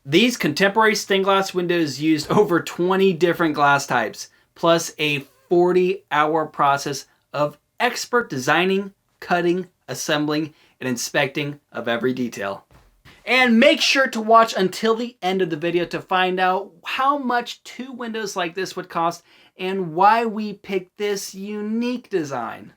These contemporary stained glass windows used over 20 different glass types, plus a 40-hour process of expert designing, cutting, assembling, and inspecting of every detail. And make sure to watch until the end of the video to find out how much 2 windows like this would cost and why we picked this unique design.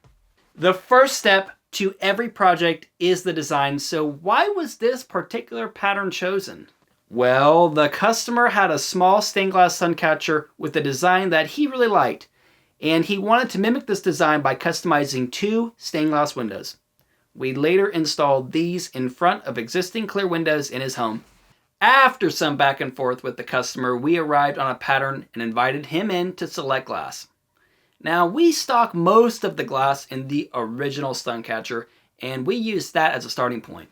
The first step to every project is the design, so why was this particular pattern chosen? Well, the customer had a small stained glass sun catcher with a design that he really liked, and he wanted to mimic this design by customizing 2 stained glass windows. We later installed these in front of existing clear windows in his home. After some back and forth with the customer, we arrived on a pattern and invited him in to select glass. Now, we stock most of the glass in the original sun catcher, and we used that as a starting point.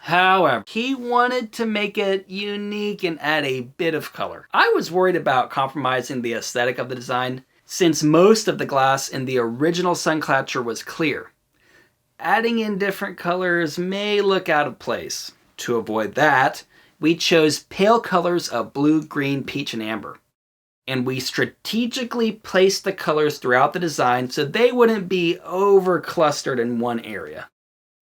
However, he wanted to make it unique and add a bit of color. I was worried about compromising the aesthetic of the design, since most of the glass in the original sun catcher was clear. Adding in different colors may look out of place. To avoid that, we chose pale colors of blue, green, peach, and amber. And we strategically placed the colors throughout the design so they wouldn't be over-clustered in one area,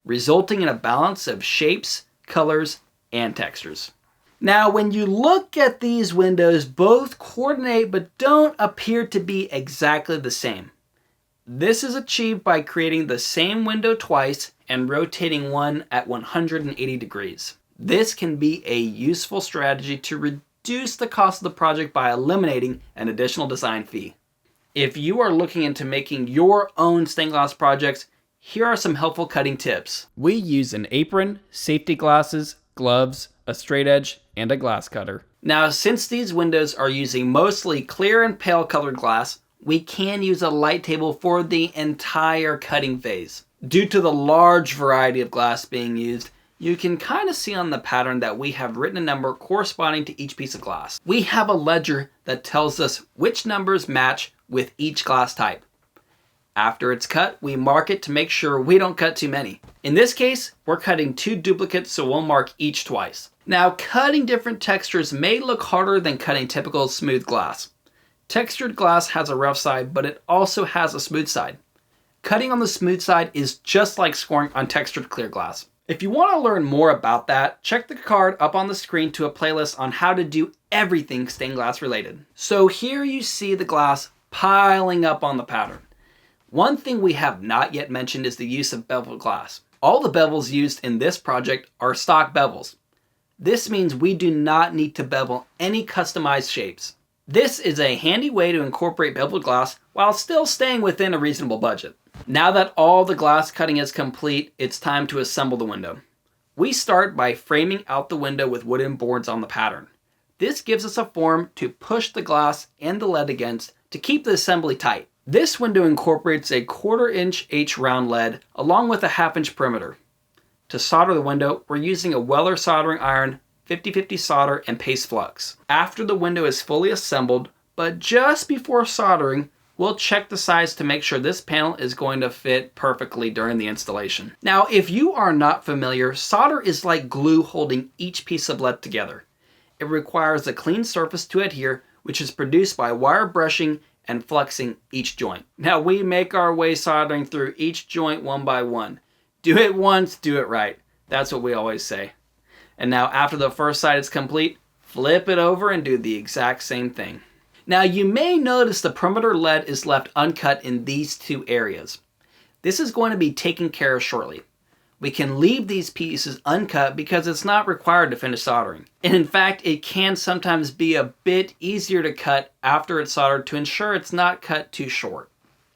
resulting in a balance of shapes, colors, and textures. Now, when you look at these windows, both coordinate but don't appear to be exactly the same. This is achieved by creating the same window twice and rotating one at 180 degrees. This can be a useful strategy to reduce the cost of the project by eliminating an additional design fee. If you are looking into making your own stained glass projects, here are some helpful cutting tips. We use an apron, safety glasses, gloves, a straight edge, and a glass cutter. Now, since these windows are using mostly clear and pale colored glass, we can use a light table for the entire cutting phase. Due to the large variety of glass being used, you can kind of see on the pattern that we have written a number corresponding to each piece of glass. We have a ledger that tells us which numbers match with each glass type. After it's cut, we mark it to make sure we don't cut too many. In this case, we're cutting 2 duplicates, so we'll mark each twice. Now, cutting different textures may look harder than cutting typical smooth glass. Textured glass has a rough side, but it also has a smooth side. Cutting on the smooth side is just like scoring on textured clear glass. If you want to learn more about that, check the card up on the screen to a playlist on how to do everything stained glass related. So here you see the glass piling up on the pattern. One thing we have not yet mentioned is the use of beveled glass. All the bevels used in this project are stock bevels. This means we do not need to bevel any customized shapes. This is a handy way to incorporate beveled glass while still staying within a reasonable budget. Now that all the glass cutting is complete, it's time to assemble the window. We start by framing out the window with wooden boards on the pattern. This gives us a form to push the glass and the lead against to keep the assembly tight. This window incorporates a 1/4 inch H round lead along with a 1/2 inch perimeter. To solder the window, we're using a Weller soldering iron, 50/50 solder, and paste flux. After the window is fully assembled, but just before soldering, we'll check the size to make sure this panel is going to fit perfectly during the installation. Now, if you are not familiar, solder is like glue holding each piece of lead together. It requires a clean surface to adhere, which is produced by wire brushing and fluxing each joint. Now, we make our way soldering through each joint one by one. Do it once, do it right. That's what we always say. And now after the first side is complete, flip it over and do the exact same thing. Now you may notice the perimeter lead is left uncut in these 2 areas. This is going to be taken care of shortly. We can leave these pieces uncut because it's not required to finish soldering. And in fact, it can sometimes be a bit easier to cut after it's soldered to ensure it's not cut too short.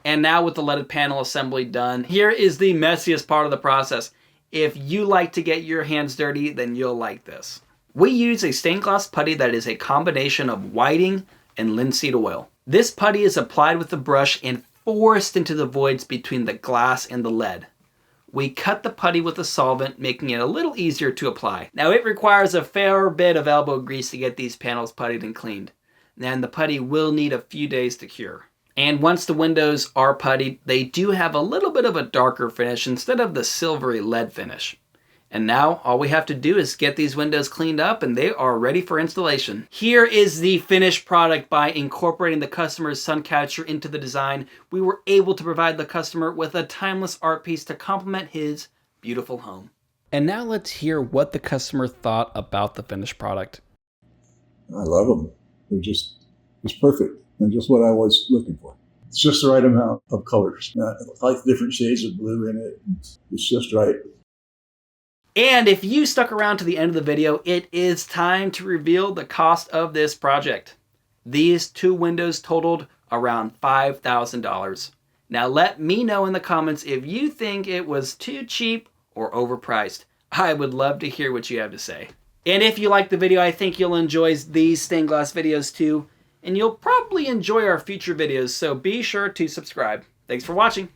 And now with the leaded panel assembly done, here is the messiest part of the process. If you like to get your hands dirty, then you'll like this. We use a stained glass putty that is a combination of whiting and linseed oil. This putty is applied with the brush and forced into the voids between the glass and the lead. We cut the putty with a solvent, making it a little easier to apply. Now it requires a fair bit of elbow grease to get these panels puttied and cleaned. And the putty will need a few days to cure. And once the windows are puttied, they do have a little bit of a darker finish instead of the silvery lead finish. And now all we have to do is get these windows cleaned up and they are ready for installation. Here is the finished product. By incorporating the customer's sun catcher into the design, we were able to provide the customer with a timeless art piece to complement his beautiful home. And now let's hear what the customer thought about the finished product. I love them. It's perfect. And just what I was looking for. It's just the right amount of colors. I like different shades of blue in it. It's just right. And if you stuck around to the end of the video, it is time to reveal the cost of this project. These 2 windows totaled around $5,000. Now let me know in the comments if you think it was too cheap or overpriced. I would love to hear what you have to say. And if you like the video, I think you'll enjoy these stained glass videos too. And you'll probably enjoy our future videos, so be sure to subscribe. Thanks for watching.